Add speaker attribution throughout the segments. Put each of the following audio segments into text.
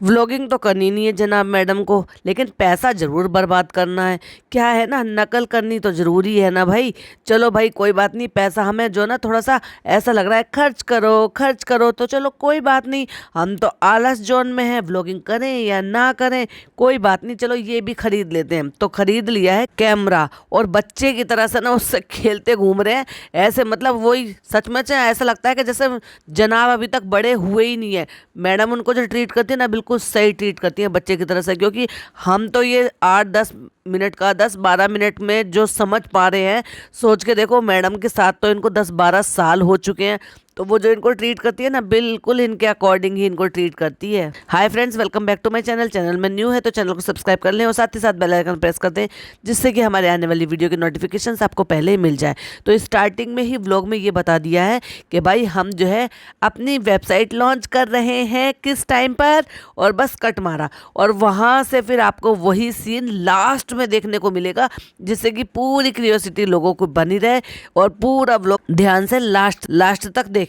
Speaker 1: Vlogging तो करनी नहीं है जनाब मैडम को, लेकिन पैसा जरूर बर्बाद करना है। क्या है ना, नकल करनी तो जरूरी है ना भाई। चलो भाई कोई बात नहीं, पैसा हमें जो ना थोड़ा सा ऐसा लग रहा है खर्च करो तो चलो कोई बात नहीं। हम तो आलस जोन में है, व्लॉगिंग करें या ना करें कोई बात नहीं, चलो ये भी खरीद लेते हैं। तो खरीद लिया है कैमरा, और बच्चे की तरह से ना उससे खेलते घूम रहे हैं ऐसे, मतलब वही सच में ऐसा लगता है कि जैसे जनाब अभी तक बड़े हुए ही नहीं है। मैडम उनको जो ट्रीट करती है ना, बिल्कुल सही ट्रीट करती है बच्चे की तरह से, क्योंकि हम तो ये 8-10 मिनट का 10-12 मिनट में जो समझ पा रहे हैं, सोच के देखो मैडम के साथ तो इनको 10-12 साल हो चुके हैं। तो वो जो इनको ट्रीट करती है ना, बिल्कुल इनके अकॉर्डिंग ही इनको ट्रीट करती है। Hi friends, welcome back to my channel. Channel में न्यू है तो चैनल को सब्सक्राइब कर लें और साथ ही साथ बेल आइकन प्रेस कर दें, जिससे कि हमारे आने वाली वीडियो की नोटिफिकेशंस आपको पहले ही मिल जाए। तो स्टार्टिंग में ही व्लॉग में ये बता दिया है कि भाई हम जो है अपनी वेबसाइट लॉन्च कर रहे हैं किस टाइम पर, और बस कट मारा। और वहाँ से फिर आपको वही सीन लास्ट में देखने को मिलेगा, जिससे कि पूरी क्यूरियोसिटी लोगों को बनी रहे और पूरा व्लॉग ध्यान से लास्ट तक देखें।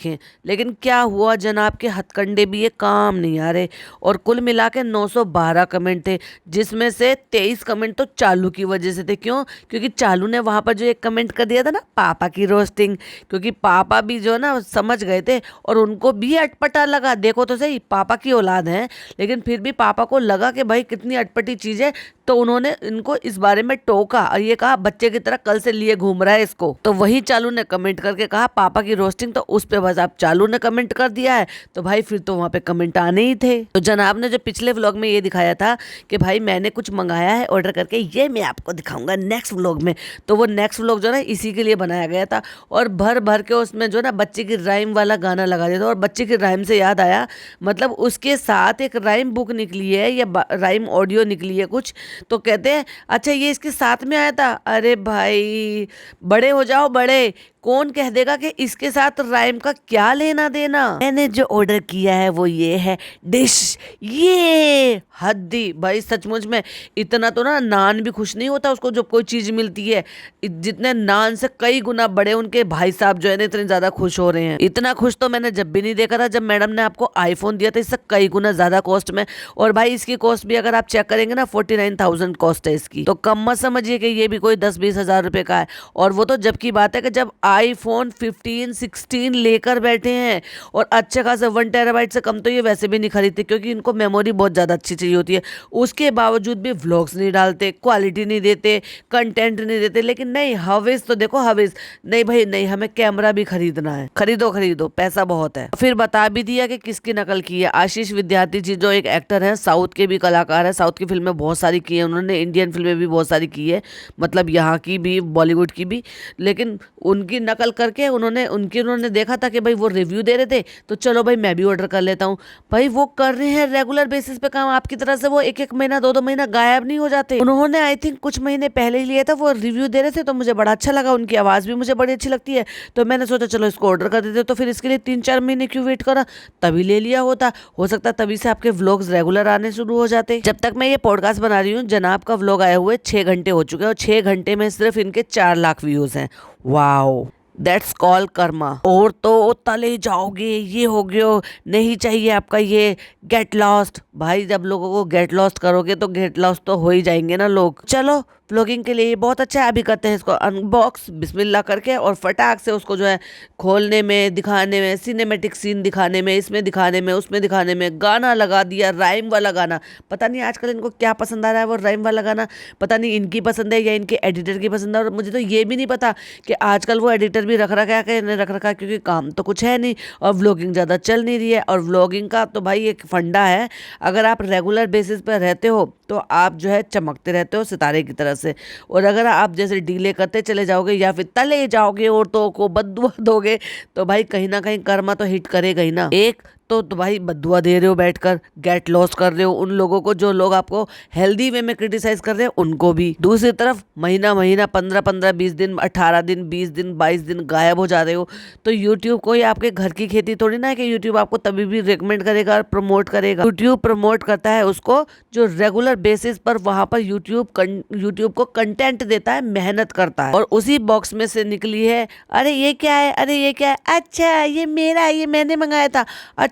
Speaker 1: लेकिन क्या हुआ जनाब के हथकंडे भी ये काम नहीं आ रहे, और कुल मिला के 912 कमेंट थे, जिसमें से 23 कमेंट तो चालू की वजह से थे। क्यों? क्योंकि चालू ने वहां पर जो एक कमेंट कर दिया था ना, पापा की रोस्टिंग, क्योंकि पापा भी जो ना समझ गए थे और उनको भी अटपटा लगा। देखो तो सही, पापा की औलाद है, लेकिन फिर भी पापा को लगा कि भाई कितनी अटपटी चीज है, तो उन्होंने इनको इस बारे में टोका और ये कहा बच्चे की तरह कल से लिए घूम रहा है इसको। तो वही चालू ने कमेंट करके कहा पापा की रोस्टिंग, तो उस पे बस आप चालू ने कमेंट कर दिया है, तो भाई फिर तो वहां पे कमेंट आने ही थे। तो जनाब ने जो पिछले व्लॉग में ये दिखाया था कि भाई मैंने कुछ मंगाया है ऑर्डर करके, ये मैं आपको दिखाऊंगा नेक्स्ट व्लॉग में, तो वो नेक्स्ट व्लॉग जो ना इसी के लिए बनाया गया था। और भर भर के उसमें जो ना बच्चे की राइम वाला गाना लगा दिया था। और बच्चे की राइम से याद आया, मतलब उसके साथ एक राइम बुक निकली है या राइम ऑडियो निकली है कुछ, तो कहते हैं अच्छा ये इसके साथ में आया था। अरे भाई बड़े हो जाओ बड़े, कौन कह देगा कि इसके साथ राइम का क्या लेना देना। मैंने जो ऑर्डर किया है वो ये है डिश, ये हद्दी भाई सचमुच में। इतना तो ना नान भी खुश नहीं होता उसको जब कोई चीज मिलती है, जितने नान से कई गुना बड़े उनके भाई साहब जो है ना इतने ज्यादा खुश हो रहे हैं। इतना खुश तो मैंने जब भी नहीं देखा था जब मैडम ने आपको आईफोन दिया था, इससे कई गुना ज्यादा कॉस्ट में। और भाई इसकी कॉस्ट भी अगर आप चेक करेंगे ना 49,000 कॉस्ट है इसकी, तो कम मत समझिए कि ये भी कोई 10-20 हजार रुपए का है। और वो तो जब की बात है कि जब आईफोन 15-16 लेकर बैठे हैं, और अच्छे खासे 1 टेराबाइट से कम तो ये वैसे भी नहीं खरीदते, क्योंकि इनको मेमोरी बहुत ज़्यादा अच्छी चाहिए होती है। उसके बावजूद भी व्लॉग्स नहीं डालते, क्वालिटी नहीं देते, कंटेंट नहीं देते। लेकिन नहीं, हवेस तो देखो हवेस, नहीं भाई नहीं, हमें कैमरा भी खरीदना है, खरीदो पैसा बहुत है। फिर बता भी दिया कि किसकी नकल की है। आशीष विद्यार्थी जी जो एक एक्टर है, साउथ के भी कलाकार है, साउथ की फिल्में बहुत सारी की है उन्होंने, इंडियन फिल्में भी बहुत सारी की है, मतलब यहाँ की भी बॉलीवुड की भी। लेकिन उनकी नकल करके उन्होंने देखा था कि भाई वो रिव्यू दे रहे थे, तो चलो भाई मैं भी ऑर्डर कर लेता हूँ। भाई वो कर रहे हैं रेगुलर बेसिस पे काम, आपकी तरह से वो 1-1 महीना 2-2 महीना गायब नहीं हो जाते। उन्होंने आई थिंक कुछ महीने पहले ही लिया था, वो रिव्यू दे रहे थे, तो मुझे बड़ा अच्छा लगा, उनकी आवाज भी मुझे बड़ी अच्छी लगती है, तो मैंने सोचा चलो इसको ऑर्डर कर देते। तो फिर इसके लिए 3-4 महीने क्यों वेट करा, तभी ले लिया होता, हो सकता तभी से आपके व्लॉग्स रेगुलर आने शुरू हो जाते। जब तक मैं ये पॉडकास्ट बना रही हूँ जनाब का व्लॉग आए हुए 6 घंटे हो चुके हैं, और 6 घंटे में सिर्फ इनके 4 लाख व्यूज हैं। Wow, that's call Karma. और तो तले जाओगे, ये हो गयो, नहीं चाहिए आपका ये, गेट लॉस्ट। भाई जब लोगों को गेट लॉस्ट करोगे तो गेट लॉस्ट तो हो ही जाएंगे ना लोग। चलो व्लॉगिंग के लिए ये बहुत अच्छा है। अभी करते हैं इसको अनबॉक्स बिस्मिल्लाह करके, और फटाक से उसको जो है खोलने में, दिखाने में, सिनेमेटिक सीन दिखाने में, इसमें दिखाने में, उसमें दिखाने में, गाना लगा दिया राइम वाला गाना। पता नहीं आजकल इनको क्या पसंद आ रहा है, वो राइम वाला गाना पता नहीं इनकी पसंद है या इनके एडिटर की पसंद है। और मुझे तो ये भी नहीं पता कि आजकल वो एडिटर भी रख रखा है कि नहीं रख रखा है, क्योंकि काम तो कुछ है नहीं और व्लॉगिंग ज़्यादा चल नहीं रही है। और व्लॉगिंग का तो भाई एक फंडा है, अगर आप रेगुलर बेसिस पर रहते हो तो आप जो है चमकते रहते हो सितारे की तरह से। और अगर आप जैसे डिले करते चले जाओगे या फिर तले जाओगे, औरतों को बद्दुआ दोगे, तो भाई कहीं ना कहीं कर्मा तो हिट करेगा ही ना। एक तो भाई बद्दुआ दे रहे हो बैठकर, गेट लॉस कर रहे हो उन लोगों को जो लोग आपको हेल्दी वे में क्रिटिसाइज कर रहे हैं उनको भी। दूसरी तरफ महीना 15-15, 20 दिन, 18 दिन, 20 दिन, 22 दिन गायब हो जा रहे हो। तो यूट्यूब कोई आपके घर की खेती थोड़ी ना है कि यूट्यूब आपको तभी भी रिकमेंड करेगा और प्रमोट करेगा। यूट्यूब प्रमोट करता है उसको जो रेगुलर बेसिस पर वहां पर यूट्यूब को कंटेंट देता है, मेहनत करता है। और उसी बॉक्स में से निकली है, अरे ये क्या है, अरे ये क्या है, अच्छा ये मेरा, ये मैंने मंगाया था,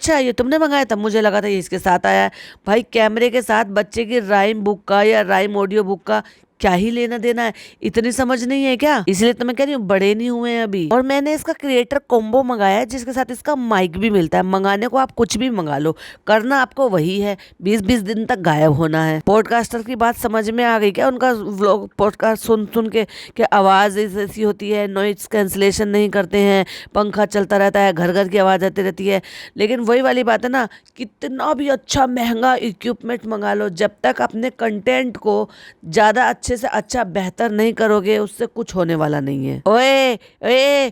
Speaker 1: अच्छा ये तुमने मंगाया था, मुझे लगा था ये इसके साथ आया है। भाई कैमरे के साथ बच्चे की राइम बुक का या राइम ऑडियो बुक का क्या ही लेना देना है, इतनी समझ नहीं है क्या? इसलिए तो मैं कह रही हूँ बड़े नहीं हुए हैं अभी। और मैंने इसका क्रिएटर कॉम्बो मंगाया है जिसके साथ इसका माइक भी मिलता है। मंगाने को आप कुछ भी मंगा लो, करना आपको वही है, 20-20 दिन तक गायब होना है। पॉडकास्टर की बात समझ में आ गई क्या? उनका व्लॉग पॉडकास्ट सुन सुन के आवाज ऐसी होती है, नॉइज कैंसलेशन नहीं करते हैं, पंखा चलता रहता है, घर घर की आवाज आती रहती है। लेकिन वही वाली बात है ना, कितना भी अच्छा महंगा इक्विपमेंट मंगा लो, जब तक अपने कंटेंट को ज्यादा अच्छे से अच्छा बेहतर नहीं करोगे, उससे कुछ होने वाला नहीं है। ओए ओए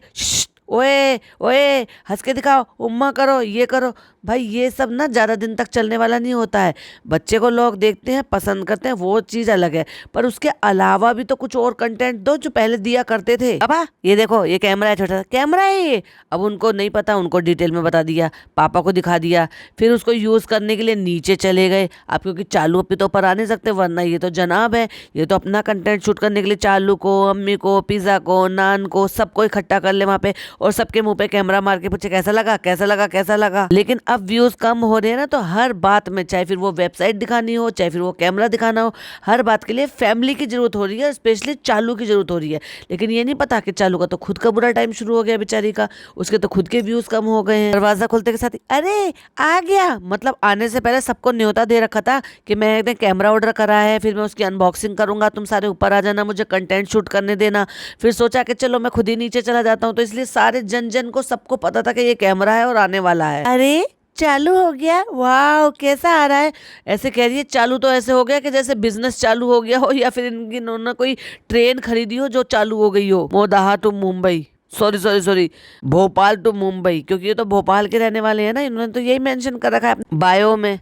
Speaker 1: ओए ओए, हंस के दिखाओ, उम्मा करो, ये करो। भाई ये सब ना ज्यादा दिन तक चलने वाला नहीं होता है। बच्चे को लोग देखते हैं, पसंद करते हैं, वो चीज अलग है, पर उसके अलावा भी तो कुछ और कंटेंट दो जो पहले दिया करते थे। पापा ये देखो, ये कैमरा है, छोटा सा कैमरा है ये। अब उनको नहीं पता, उनको डिटेल में बता दिया, पापा को दिखा दिया, फिर उसको यूज करने के लिए नीचे चले गए। आप क्योंकि चालू अपनी तो ऊपर आ नहीं सकते, वरना ये तो जनाब है, ये तो अपना कंटेंट शूट करने के लिए चालू को, अम्मी को, पिज्जा को, नान को, सबको इकट्ठा कर ले वहां पे, और सबके मुंह पे कैमरा मार के पूछे कैसा लगा, कैसा लगा, कैसा लगा। लेकिन अब व्यूज कम हो रहे हैं ना, तो हर बात में, चाहे फिर वो वेबसाइट दिखानी हो, चाहे फिर वो कैमरा दिखाना हो, हर बात के लिए फैमिली की जरूरत हो रही है, स्पेशली चालू की जरूरत हो रही है। लेकिन ये नहीं पता कि चालू का तो खुद का बुरा टाइम शुरू हो गया बेचारी का, उसके तो खुद के व्यूज कम हो गए हैं। दरवाजा खोलते के साथ ही अरे आ गया, मतलब आने से पहले सबको न्योता दे रखा था कि मैं एक कैमरा ऑर्डर करा है, फिर मैं उसकी अनबॉक्सिंग करूंगा, तुम सारे ऊपर आ जाना, मुझे कंटेंट शूट करने देना। फिर सोचा कि चलो मैं खुद ही नीचे चला जाता हूँ, तो इसलिए सारे जन जन को सबको पता था कि ये कैमरा है और आने वाला है। अरे चालू हो गया, वाह कैसा आ रहा है। ऐसे कह रही है चालू तो ऐसे हो गया कि जैसे बिजनेस चालू हो गया हो, या फिर इन्होंने कोई ट्रेन खरीदी हो जो चालू हो गई हो। मोदाहा to Mumbai, sorry Bhopal to Mumbai, क्योंकि ये तो भोपाल के रहने वाले हैं ना, इन्होंने तो यही मेंशन कर रखा है बायो में।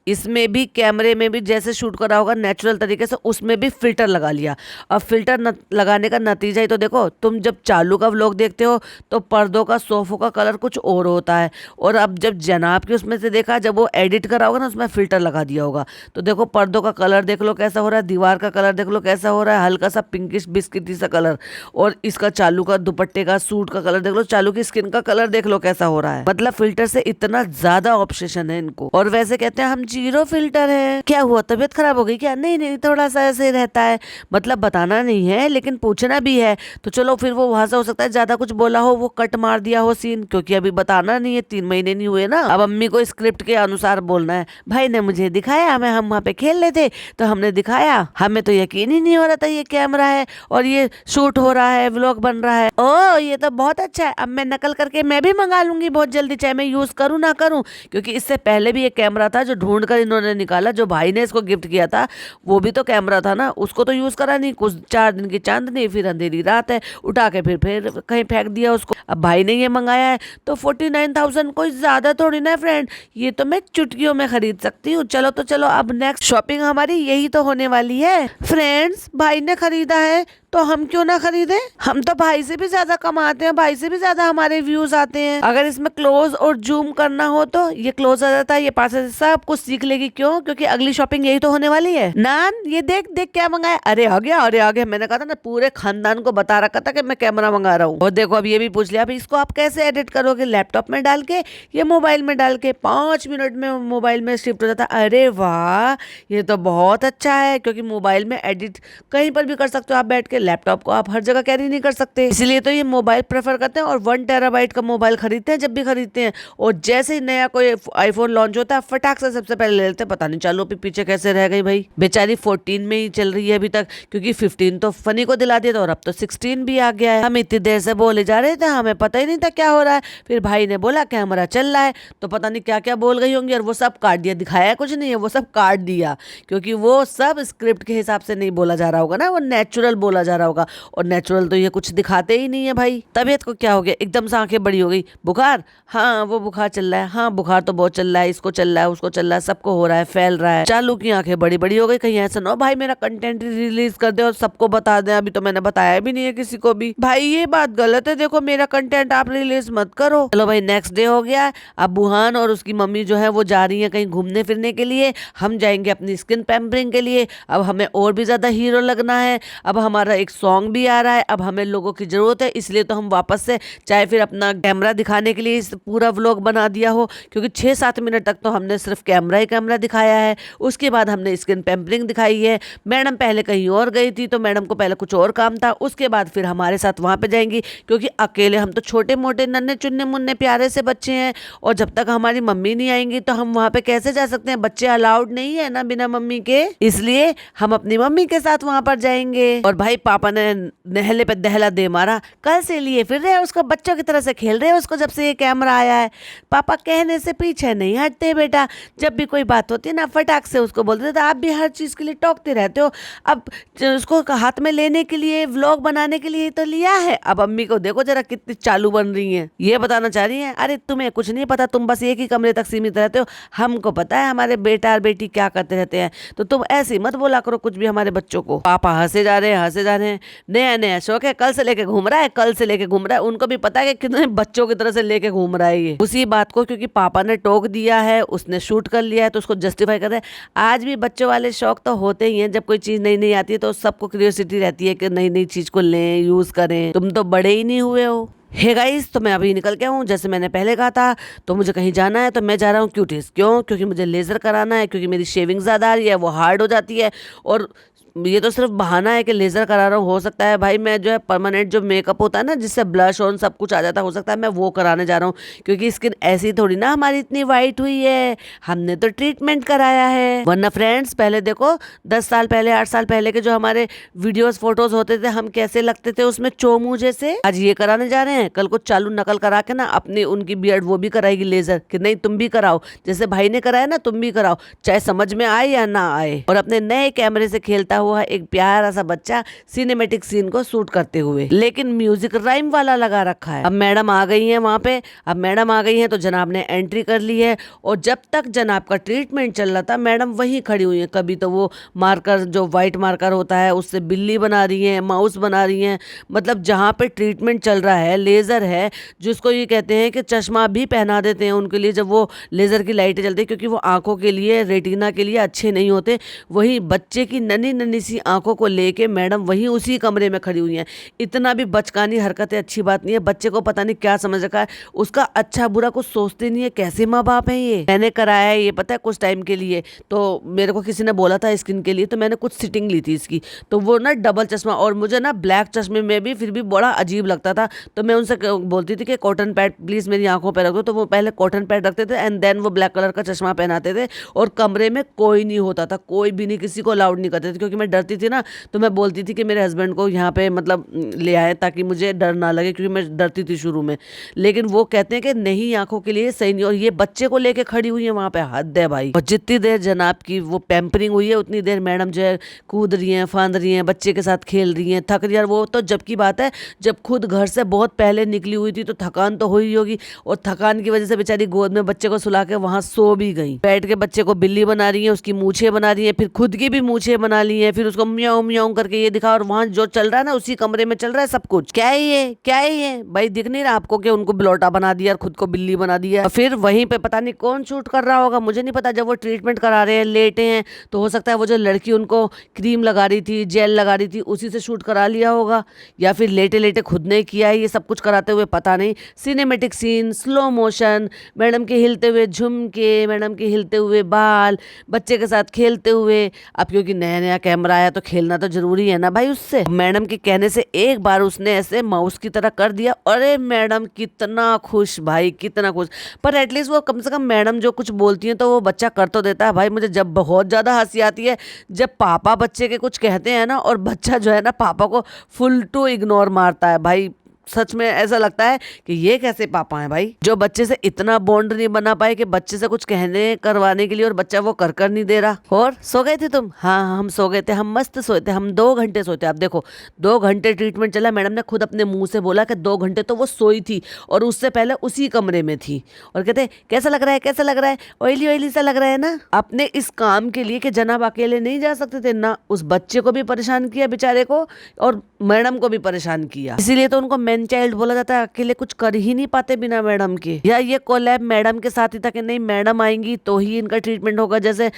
Speaker 1: इसमें भी कैमरे में भी जैसे शूट करा होगा नेचुरल तरीके से, उसमें भी फिल्टर लगा लिया। अब फिल्टर लगाने का नतीजा ही तो देखो, तुम जब चालू का व्लॉग देखते हो तो पर्दों का, सोफों का कलर कुछ और होता है, और अब जब जनाब की उसमें से देखा, जब वो एडिट करा होगा ना, उसमें फिल्टर लगा दिया होगा, तो देखो पर्दों का कलर देख लो कैसा हो रहा है, दीवार का कलर देख लो कैसा हो रहा है, हल्का सा पिंकिश बिस्किटी सा कलर, और इसका चालू का दुपट्टे का, सूट का कलर देख लो, चालू की स्किन का कलर देख लो कैसा हो रहा है। मतलब फिल्टर से इतना ज्यादा ऑब्सेशन है इनको। और वैसे कहते हैं हम जीरो फिल्टर है, क्या हुआ तबीयत खराब हो गई क्या? नहीं नहीं, थोड़ा सा ऐसे रहता है, मतलब बताना नहीं है लेकिन पूछना भी है। तो चलो फिर वो वहां से हो सकता है ज्यादा कुछ बोला हो, वो कट मार दिया हो सीन, क्योंकि अभी बताना नहीं है, 3 महीने नहीं हुए ना। अब अम्मी को स्क्रिप्ट के अनुसार बोलना है। भाई ने मुझे दिखाया, हम वहाँ पे खेल रहे थे तो हमने दिखाया, हमें तो यकीन ही नहीं हो रहा था ये कैमरा है और ये शूट हो रहा है, व्लॉग बन रहा है। ओ ये तो बहुत अच्छा है, अब मैं नकल करके मैं भी मंगा लूंगी बहुत जल्दी, चाहे मैं यूज करूँ ना करूँ, क्योंकि इससे पहले भी एक कैमरा था जो ढूंढ कर इन्होंने निकाला, जो भाई ने इसको गिफ्ट किया था, वो भी तो कैमरा था ना, उसको तो यूज करा नहीं, कुछ 4 दिन की चांदनी, फिर अंधेरी रात है, उठा के फिर कहीं फेंक दिया उसको। अब भाई ने ये मंगाया है तो 49,000 कोई ज्यादा थोड़ी ना फ्रेंड, ये तो मैं चुटकियों में खरीद सकती हूँ। चलो तो चलो, अब नेक्स्ट शॉपिंग हमारी यही तो होने वाली है फ्रेंड्स। भाई ने खरीदा है तो हम क्यों ना खरीदे, हम तो भाई से भी ज्यादा कमाते हैं, भाई से भी ज्यादा हमारे व्यूज आते हैं। अगर इसमें क्लोज और जूम करना हो तो ये क्लोज आ जाता है, ये पास से सब कुछ सीख लेगी। क्यों? क्योंकि अगली शॉपिंग यही तो होने वाली है। नान ये देख देख क्या मंगाया, अरे आ गया, अरे आ गया, मैंने कहा था ना, पूरे खानदान को बता रखा था कि मैं कैमरा मंगा रहा हूँ। और देखो अब ये भी पूछ लिया, अब इसको आप कैसे एडिट करोगे, लैपटॉप में डाल के या मोबाइल में डाल के? 5 मिनट में मोबाइल में शिफ्ट हो जाता। अरे वाह, ये तो बहुत अच्छा है, क्योंकि मोबाइल में एडिट कहीं पर भी कर सकते हो आप बैठ के, लैपटॉप को आप हर जगह कैरी नहीं कर सकते, इसलिए तो ये मोबाइल प्रेफर करते हैं और 1 टेराबाइट का मोबाइल खरीदते हैं जब भी खरीदते हैं। और जैसे ही नया कोई आईफोन लॉन्च होता है, फटाक से सबसे पहले ले लेते हैं। पता नहीं चालू पे पीछे कैसे रह गई भाई, बेचारी 14 में ही चल रही है अभी तक, क्योंकि 15 तो फनी को दिला दिया था और अब तो 16 भी आ गया है। हम इतनी देर से बोले जा रहे थे, हमें पता ही नहीं था क्या हो रहा है। फिर भाई ने बोला कैमरा चल रहा है, तो पता नहीं क्या क्या बोल गई होंगी और वो सब काट दिया, दिखाया कुछ नहीं है, वो सब काट दिया, क्योंकि वो सब स्क्रिप्ट के हिसाब से नहीं बोला जा रहा होगा ना, वो नेचुरल बोला जा रहा होगा, और नेचुरल तो ये कुछ दिखाते ही नहीं है भाई। तबीयत को क्या हो गया, एकदम से आंखें बड़ी हो गई, बुखार? हाँ वो बुखार चल रहा है, हाँ बुखार तो बहुत चल रहा है, इसको चल रहा है, उसको चल रहा है, सबको हो रहा है, फैल रहा है। चालू की आंखें बड़ी बड़ी हो गई, कहीं ऐसा ना हो भाई मेरा कंटेंट रिलीज कर दे और सबको बता दे, अभी तो मैंने बताया भी नहीं है किसी को भी। भाई ये बात गलत है, देखो मेरा कंटेंट आप रिलीज मत करो। चलो भाई नेक्स्ट डे हो गया, अब बुहान और उसकी मम्मी जो है वो जा रही है कहीं घूमने फिरने के लिए, हम जाएंगे अपनी स्किन पैम्परिंग के लिए। अब हमें और भी ज्यादा हीरो लगना है, अब हमारा एक सॉन्ग भी आ रहा है, अब हमें लोगों की जरूरत है, इसलिए तो हम वापस से चाहे फिर अपना कैमरा दिखाने के लिए इस पूरा व्लॉग बना दिया हो, क्योंकि 6-7 मिनट तक तो हमने सिर्फ कैमरा ही कैमरा दिखाया है। उसके बाद हमने स्किन पेम्परिंग दिखाई है। मैडम पहले कहीं और गई थी, तो मैडम को पहले कुछ और काम था, उसके बाद फिर हमारे साथ वहां पे जाएंगी, क्योंकि अकेले हम तो छोटे मोटे नन्हे चुन्ने मुन्ने प्यारे से बच्चे हैं, और जब तक हमारी मम्मी नहीं आएंगी तो हम वहां पे कैसे जा सकते हैं? बच्चे अलाउड नहीं है ना बिना मम्मी के, इसलिए हम अपनी मम्मी के साथ वहां पर जाएंगे। और भाई पापा ने नहले पे दहला दे मारा, कल से लिए फिर रहे उसको, बच्चों की तरह से खेल रहे हैं उसको जब से ये कैमरा आया है। पापा कहने से पीछे नहीं हटते बेटा, जब भी कोई बात होती है ना फटाक से उसको बोलते थे, आप भी हर चीज के लिए टोकते रहते हो। अब उसको हाथ में लेने के लिए, व्लॉग बनाने के लिए तो लिया है, अब अम्मी को देखो जरा कितनी चालू बन रही है, ये बताना चाह रही है। अरे तुम्हें कुछ नहीं पता, तुम बस एक ही कमरे तक सीमित रहते हो, हमको पता है हमारे बेटा और बेटी क्या करते रहते हैं, तो तुम ऐसे मत बोला करो कुछ भी हमारे बच्चों को। पापा हंसे जा रहे हैं, हंसे जा रहे हैं। नया नया शौक है, कल से लेके घूम रहा है, कल से लेके घूम रहा है, उनको भी पता है कि कितने बच्चों की तरह से लेके घूम रहा है ये। उसी बात को क्योंकि पापा ने टोक दिया है, उसने शूट कर लिया है, तो उसको जस्टिफाई कर रहे हैं। आज भी बच्चों वाले शौक तो होते ही हैं, जब कोई चीज नई नई आती है तो सबको क्यूरियोसिटी रहती है कि नई नई चीज को लें, यूज करें। तुम तो बड़े ही नहीं हुए हो। हे गाइस, तो मैं अभी निकल के हूँ, जैसे मैंने पहले कहा था, तो मुझे कहीं जाना है तो मैं जा रहा हूँ क्यूटीज। क्यों? क्योंकि मुझे लेजर कराना है, क्योंकि मेरी शेविंग ज्यादा आ रही है, वो हार्ड हो जाती है, और ये तो सिर्फ बहाना है कि लेजर करा रहा हूँ। हो सकता है भाई मैं जो है परमानेंट जो मेकअप होता है ना, जिससे ब्लश ऑन सब कुछ आ जाता है, हो सकता है मैं वो कराने जा रहा हूँ, क्योंकि स्किन ऐसी थोड़ी ना हमारी इतनी वाइट हुई है, हमने तो ट्रीटमेंट कराया है। वरना फ्रेंड्स पहले देखो, 10 साल पहले 8 साल पहले के जो हमारे वीडियोस फोटोज होते थे, हम कैसे लगते थे उसमें चोमू जैसे। आज ये कराने जा रहे हैं, कल को चालू नकल करा के ना अपनी उनकी बियर्ड वो भी कराएगी लेजर, कि नहीं तुम भी कराओ, जैसे भाई ने कराया ना तुम भी कराओ, चाहे समझ में आए या ना आए। और अपने नए कैमरे से खेलता हुआ एक प्यारा सा बच्चा सिनेमेटिक सीन को शूट करते हुए, लेकिन म्यूजिक राइम वाला लगा रखा है। अब मैडम आ गई है वहां पे, अब मैडम आ गई है तो जनाब ने एंट्री कर ली है, और जब तक जनाब का ट्रीटमेंट चल रहा था मैडम वहीं खड़ी हुई है। कभी तो वो मार्कर जो व्हाइट मार्कर होता है उससे बिल्ली बना रही है, माउस बना रही है, मतलब जहाँ पे ट्रीटमेंट चल रहा है, लेजर है, जिसको ये कहते हैं कि चश्मा भी पहना देते हैं उनके लिए जब वो लेजर की लाइटें चलती है, क्योंकि वो आंखों के लिए, रेटिना के लिए अच्छे नहीं होते। वही बच्चे की नन्ही नन्ही सी आंखों को लेके मैडम वहीं उसी कमरे में खड़ी हुई हैं। इतना भी बचकानी हरकतें अच्छी बात नहीं है, बच्चे को पता नहीं क्या समझ रखा है, उसका अच्छा बुरा कुछ सोचते नहीं है। कैसे माँ बाप हैं ये। मैंने कराया है ये पता है कुछ टाइम के लिए, तो मेरे को किसी ने बोला था स्किन के लिए, तो मैंने कुछ सिटिंग ली थी इसकी, तो वो ना डबल चश्मा, और मुझे ना ब्लैक चश्मे में भी फिर भी बड़ा अजीब लगता था, तो मैं उनसे बोलती थी कि कॉटन पैड प्लीज मेरी आंखों पर रख दो, तो वो पहले कॉटन पैड रखते थे एंड देन वो ब्लैक कलर का चश्मा पहनाते थे, और कमरे में कोई नहीं होता था, कोई भी नहीं, किसी को अलाउड नहीं करते थे, क्योंकि मैं डरती थी ना, तो मैं बोलती थी कि मेरे हस्बैंड को यहाँ पे मतलब ले आए ताकि मुझे डर ना लगे, क्योंकि मैं डरती थी शुरू में। लेकिन वो कहते हैं कि नहीं, आंखों के लिए सही नहीं, और ये बच्चे को लेके खड़ी हुई है वहां पे, हद है भाई। और जितनी देर जनाब की वो पैम्परिंग हुई है उतनी देर मैडम जो है कूद रही हैं, फांद रही हैं, बच्चे के साथ खेल रही हैं, थक रही है। वो तो जब की बात है जब खुद घर से बहुत पहले निकली हुई थी, तो थकान तो हुई होगी, और थकान की वजह से बेचारी गोद में बच्चे को सुला के वहां सो भी गई। बैठ के बच्चे को बिल्ली बना रही है, उसकी मूछें बना रही है, फिर खुद की भी मूछें बना ली है, फिर उसको म्याऊं म्याऊं करके ये दिखा, और वहां जो चल रहा है ना उसी कमरे में चल रहा है सब कुछ। क्या है ये, क्या है ये भाई? दिख नहीं रहा आपको कि उनको बिलोटा बना दिया और खुद को बिल्ली बना दिया? और फिर वहीं पे पता नहीं कौन शूट कर रहा होगा, मुझे नहीं पता। जब वो ट्रीटमेंट करा रहे हैं, लेटे हैं, तो हो सकता है वो जो लड़की उनको क्रीम लगा रही थी, जेल लगा रही थी, उसी से शूट करा लिया होगा, या फिर लेटे लेटे खुद ने किया है ये सब कुछ कराते हुए, पता नहीं। Cinematic scene, slow motion, madam के हिलते हुए झुमके, मैडम के हिलते हुए बाल, बच्चे के साथ खेलते हुए। अब क्योंकि नया नया कैमरा आया तो खेलना तो जरूरी है ना भाई उससे। मैडम के कहने से एक बार उसने ऐसे माउस की तरह कर दिया, अरे मैडम कितना खुश भाई, कितना खुश। पर एटलीस्ट वो कम से कम मैडम जो कुछ बोलती है तो वो बच्चा कर तो देता है भाई। मुझे जब बहुत ज्यादा हंसी आती है जब पापा बच्चे के कुछ कहते हैं ना, और बच्चा जो है ना पापा को फुल टू इग्नोर मारता है भाई। सच में ऐसा लगता है कि ये कैसे पापा हैं भाई, जो बच्चे से इतना बॉन्ड नहीं बना पाए कि बच्चे से कुछ कहने करवाने के लिए, और बच्चा वो कर नहीं दे रहा। और सो गए थे तुम? हाँ हम सो गए थे, हम मस्त सोए थे, हम 2 घंटे सोते। आप देखो 2 घंटे ट्रीटमेंट चला, मैडम ने खुद अपने मुंह से बोला कि 2 घंटे तो वो सोई थी, और उससे पहले उसी कमरे में थी। और कहते कैसा लग रहा है, कैसा लग रहा है? ऑयली ऑयली सा लग रहा है ना। अपने इस काम के लिए कि जनाब अकेले नहीं जा सकते थे ना, उस बच्चे को भी परेशान किया बेचारे को, और मैडम को भी परेशान किया, इसीलिए तो उनको मैन चाइल्ड बोला जाता है, अकेले कुछ कर ही नहीं पाते बिना मैडम के। या ये कोलैब मैडम के साथ ही था कि नहीं मैडम आएंगी तो ही इनका ट्रीटमेंट होगा, जैसे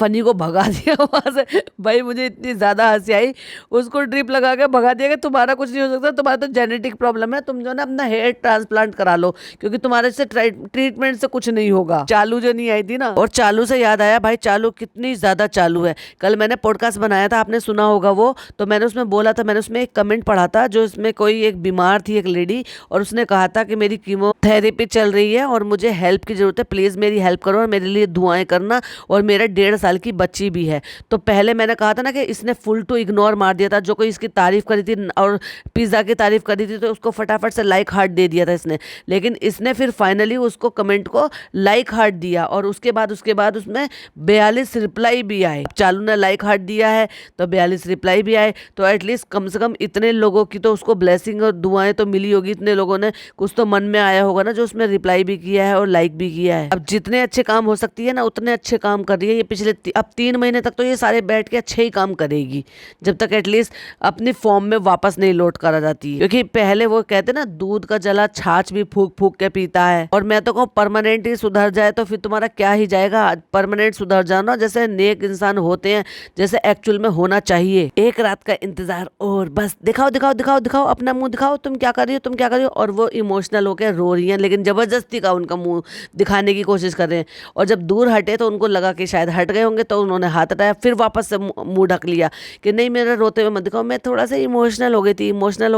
Speaker 1: फनी को भगा दिया वहां से। भाई मुझे इतनी ज्यादा हंसी आई, उसको ड्रिप लगा के भगा दिया कि तुम्हारा कुछ नहीं हो सकता, तुम्हारा तो जेनेटिक प्रॉब्लम है, तुम जो ना अपना हेयर ट्रांसप्लांट करा लो क्योंकि तुम्हारे से ट्रीटमेंट से कुछ नहीं होगा। चालू जो नहीं आई थी ना, और चालू से याद आया भाई, चालू कितनी ज्यादा चालू है। कल मैंने पॉडकास्ट बनाया था, आपने सुना होगा वो, तो मैंने उसमें बोला था, मैंने उसमें एक कमेंट पढ़ा था जो इसमें कोई एक बीमार थी एक लेडी, और उसने कहा था कि मेरी कीमोथेरेपी चल रही है और मुझे हेल्प की जरूरत है, प्लीज मेरी हेल्प करो और मेरे लिए दुआएं करना, और मेरा 1.5 साल की बच्ची भी है। तो पहले मैंने कहा था ना कि इसने फुल टू इग्नोर मार दिया था, जो कोई इसकी तारीफ करी थी और पिज्जा की तारीफ करी थी तो उसको फटाफट से लाइक हार्ट दे दिया था इसने। लेकिन इसने फिर फाइनली उसको कमेंट को लाइक हार्ट दिया, और उसके बाद उसमें 42 रिप्लाई भी आए। चालू ने लाइक हार्ट दिया है तो 42 रिप्लाई भी आए, तो एटलीस्ट कम से कम इतने लोगों की तो उसको ब्लेसिंग और दुआएं तो मिली होगी, इतने लोगों ने कुछ तो मन में आया होगा ना जो उसमें रिप्लाई भी किया है और लाइक भी किया है। अब जितने अच्छे काम हो सकती है ना उतने अच्छे काम कर रही है ये पिछले अब 3 महीने तक, तो ये सारे बैठ के अच्छे ही काम करेगी जब तक एटलीस्ट अपनी फॉर्म में वापस नहीं लौट कर आ जाती है। क्योंकि पहले वो कहते ना दूध का जला छाछ भी फूक फूक के पीता है, और मैं तो कहूँ परमानेंट ही सुधर जाए तो फिर तुम्हारा क्या ही जाएगा, परमानेंट सुधर जाना जैसे नेक इंसान होते हैं, जैसे एक्चुअल में होना चाहिए। एक रात का इंतजार और बस, दिखाओ दिखाओ दिखाओ दिखाओ, अपना मुंह दिखाओ, तुम क्या कर रही हो, तुम क्या कर रही हो। और वो इमोशनल होकर रो रही हैं, लेकिन जबरदस्ती का उनका मुंह दिखाने की कोशिश कर रहे हैं, और जब दूर हटे तो उनको लगा कि शायद हट गए होंगे, तो उन्होंने हाथ हटाया, फिर वापस से मुंह ढक लिया कि नहीं मेरा रोते हुए मत दिखाओ। मैं थोड़ा सा इमोशनल हो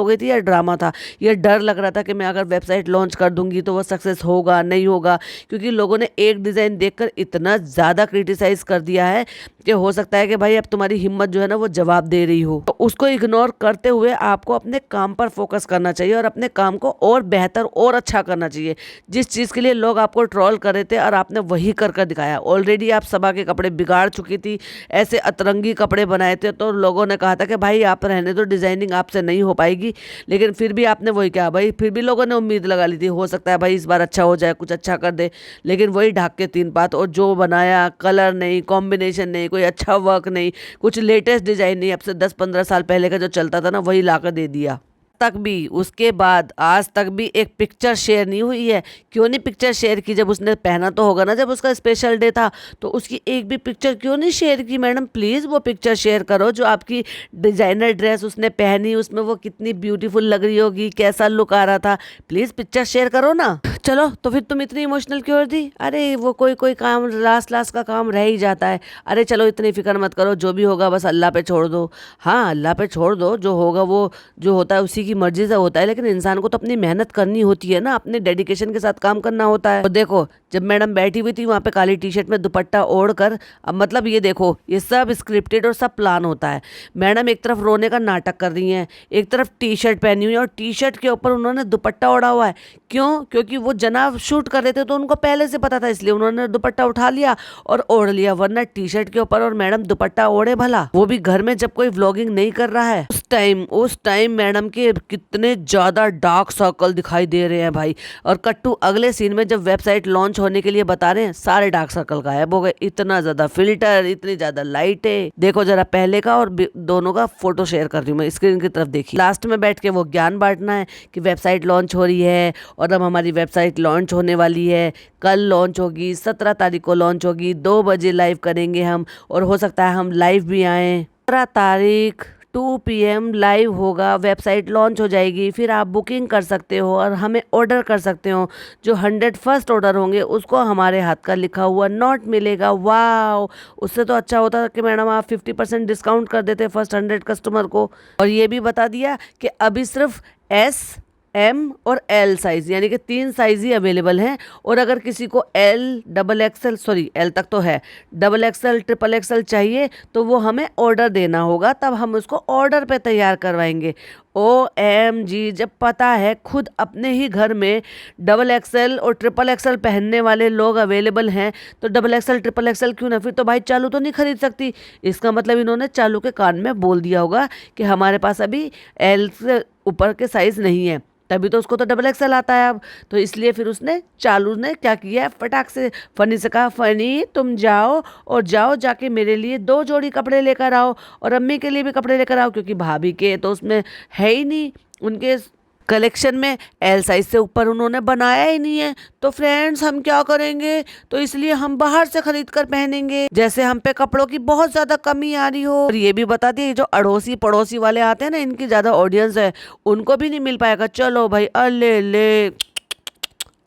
Speaker 1: गई थी या ड्रामा था, ये डर लग रहा था कि मैं अगर वेबसाइट लॉन्च कर दूंगी तो वो सक्सेस होगा नहीं होगा, क्योंकि लोगों ने एक डिज़ाइन देखकर इतना ज़्यादा क्रिटिसाइज कर दिया है कि हो सकता है कि भाई अब तुम्हारी हिम्मत जो है ना वो जवाब दे रही हो। तो उसको इग्नोर करते हुए आपको अपने काम पर फोकस करना चाहिए और अपने काम को और बेहतर और अच्छा करना चाहिए। जिस चीज़ के लिए लोग आपको ट्रोल कर रहे थे और आपने वही कर कर दिखाया। ऑलरेडी आप सभा के कपड़े बिगाड़ चुकी थी, ऐसे अतरंगी कपड़े बनाए थे, तो लोगों ने कहा था कि भाई आप रहने दो, डिजाइनिंग आपसे नहीं हो पाएगी, लेकिन फिर भी आपने वही किया भाई। फिर भी लोगों ने उम्मीद लगा ली थी हो सकता है भाई इस बार अच्छा हो जाए, कुछ अच्छा कर दे, लेकिन वही ढाक के 3 बात, और जो बनाया कलर नहीं, कॉम्बिनेशन नहीं, कोई अच्छा वर्क नहीं, कुछ लेटेस्ट डिजाइन नहीं, अब से 10-15 साल पहले का जो चलता था ना वही लाकर दे दिया। तक भी उसके बाद आज तक भी एक पिक्चर शेयर नहीं हुई है। क्यों नहीं पिक्चर शेयर की? जब उसने पहना तो होगा ना, जब उसका स्पेशल डे था, तो उसकी एक भी पिक्चर क्यों नहीं शेयर की? मैडम प्लीज़ वो पिक्चर शेयर करो जो आपकी डिजाइनर ड्रेस उसने पहनी, उसमें वो कितनी ब्यूटीफुल लग रही होगी, कैसा लुक आ रहा था, प्लीज़ पिक्चर शेयर करो ना। चलो तो फिर तुम इतनी इमोशनल क्यों थी? अरे वो कोई काम लास्ट का काम रह ही जाता है। अरे चलो इतनी फिक्र मत करो, जो भी होगा बस अल्लाह पे छोड़ दो। हाँ अल्लाह पे छोड़ दो, जो होगा वो जो होता है उसी की मर्जी से होता है, लेकिन इंसान को तो अपनी मेहनत करनी होती है ना, अपने डेडिकेशन के साथ काम करना होता है। तो देखो जब मैडम बैठी हुई थी वहाँ पे काली टी शर्ट में दुपट्टा ओढ़ कर, अब मतलब ये देखो ये सब स्क्रिप्टेड और सब प्लान होता है। मैडम एक तरफ रोने का नाटक कर रही हैं, एक तरफ टी शर्ट पहनी हुई है और टी शर्ट के ऊपर उन्होंने दुपट्टा ओढ़ा हुआ है। क्यों? क्योंकि वो जनाब शूट कर रहे थे तो उनको पहले से पता था, इसलिए उन्होंने दुपट्टा उठा लिया और ओढ़ लिया, वरना टी शर्ट के ऊपर और मैडम दुपट्टा ओढ़े भला, वो भी घर में जब कोई व्लॉगिंग नहीं कर रहा है। उस टाइम मैडम के कितने ज्यादा डार्क सर्कल दिखाई दे रहे हैं भाई। और कट्टू अगले सीन में जब वेबसाइट लॉन्च होने के लिए बता रहे हैं, सारे डार्क सर्कल गायब हो गए। इतना ज्यादा फिल्टर, इतनी ज्यादा लाइटें, देखो जरा पहले का और दोनों का फोटो शेयर कर रही हूँ मैं, स्क्रीन की तरफ देखिए। लास्ट में बैठ के वो ज्ञान बांटना है कि वेबसाइट लॉन्च हो रही है और अब हमारी वेबसाइट लॉन्च होने वाली है, कल लॉन्च होगी, 17 तारीख को लॉन्च होगी, 2 बजे लाइव करेंगे हम, और हो सकता है हम लाइव भी आए। 17 तारीख 2 PM लाइव होगा, वेबसाइट लॉन्च हो जाएगी, फिर आप बुकिंग कर सकते हो और हमें ऑर्डर कर सकते हो। जो 100 फर्स्ट ऑर्डर होंगे उसको हमारे हाथ का लिखा हुआ नोट मिलेगा। वाओ, उससे तो अच्छा होता कि मैडम आप 50% डिस्काउंट कर देते फर्स्ट 100 कस्टमर को। और ये भी बता दिया कि अभी सिर्फ S, M और L साइज यानी कि 3 साइज ही अवेलेबल हैं, और अगर किसी को L, XXL, सॉरी L तक तो है, XXL, XXL चाहिए तो वो हमें ऑर्डर देना होगा, तब हम उसको ऑर्डर पे तैयार करवाएंगे। OMG, जब पता है खुद अपने ही घर में XXL और XXL पहनने वाले लोग अवेलेबल हैं, तो XXL, XXL क्यों ना? फिर तो भाई चालू तो नहीं खरीद सकती। इसका मतलब इन्होंने चालू के कान में बोल दिया होगा कि हमारे पास अभी L से ऊपर के साइज नहीं है, तभी तो उसको तो XXL आता है अब। तो इसलिए फिर उसने चालू ने क्या किया, फटाक से फनी से कहा, फनी तुम जाओ जाके मेरे लिए 2 जोड़ी कपड़े लेकर आओ और अम्मी के लिए भी कपड़े लेकर आओ, क्योंकि भाभी के तो उसमें है ही नहीं, उनके कलेक्शन में एल साइज से ऊपर उन्होंने बनाया ही नहीं है। तो फ्रेंड्स हम क्या करेंगे, तो इसलिए हम बाहर से खरीद कर पहनेंगे, जैसे हम पे कपड़ों की बहुत ज्यादा कमी आ रही हो। और ये भी बता दिए, जो अड़ोसी पड़ोसी वाले आते हैं ना, इनकी ज्यादा ऑडियंस है, उनको भी नहीं मिल पाएगा। चलो भाई, अले ले,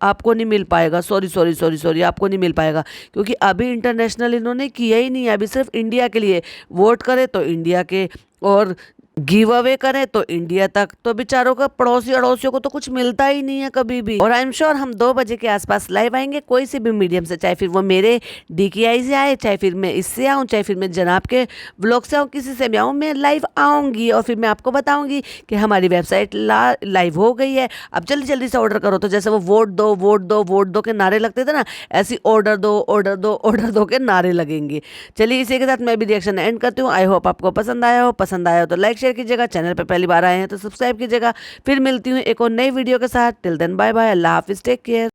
Speaker 1: आपको नहीं मिल पाएगा, सॉरी सॉरी सॉरी सॉरी, आपको नहीं मिल पाएगा, क्योंकि अभी इंटरनेशनल इन्होंने किया ही नहीं है। अभी सिर्फ इंडिया के लिए वोट करे तो इंडिया के, और गिव अवे करें तो इंडिया तक। तो बेचारों का पड़ोसी अड़ोसियों को तो कुछ मिलता ही नहीं है कभी भी। और आई एम श्योर हम 2 बजे के आसपास लाइव आएंगे, कोई से भी मीडियम से, चाहे फिर वो मेरे DKI से आए, चाहे फिर मैं इससे आऊँ, चाहे फिर मैं जनाब के ब्लॉग से आऊँ, किसी से भी आऊँ, मैं लाइव आऊँगी और फिर मैं आपको बताऊँगी कि हमारी वेबसाइट लाइव हो गई है। अब जल्दी जल्दी से ऑर्डर करो। तो जैसे वो वोट दो वोट दो वोट दो के नारे लगते थे ना, ऐसे ऑर्डर दो ऑर्डर दो ऑर्डर दो के नारे लगेंगे। चलिए, इसी के साथ मैं भी रिएक्शन एंड करती हूँ। आई होप आपको पसंद आया हो तो लाइक शेयर कीजिएगा, चैनल पर पहली बार आए हैं तो सब्सक्राइब कीजिएगा। फिर मिलती हूँ एक और नई वीडियो के साथ। टिल देन बाय बाय, अल्लाह हाफिज, टेक केयर।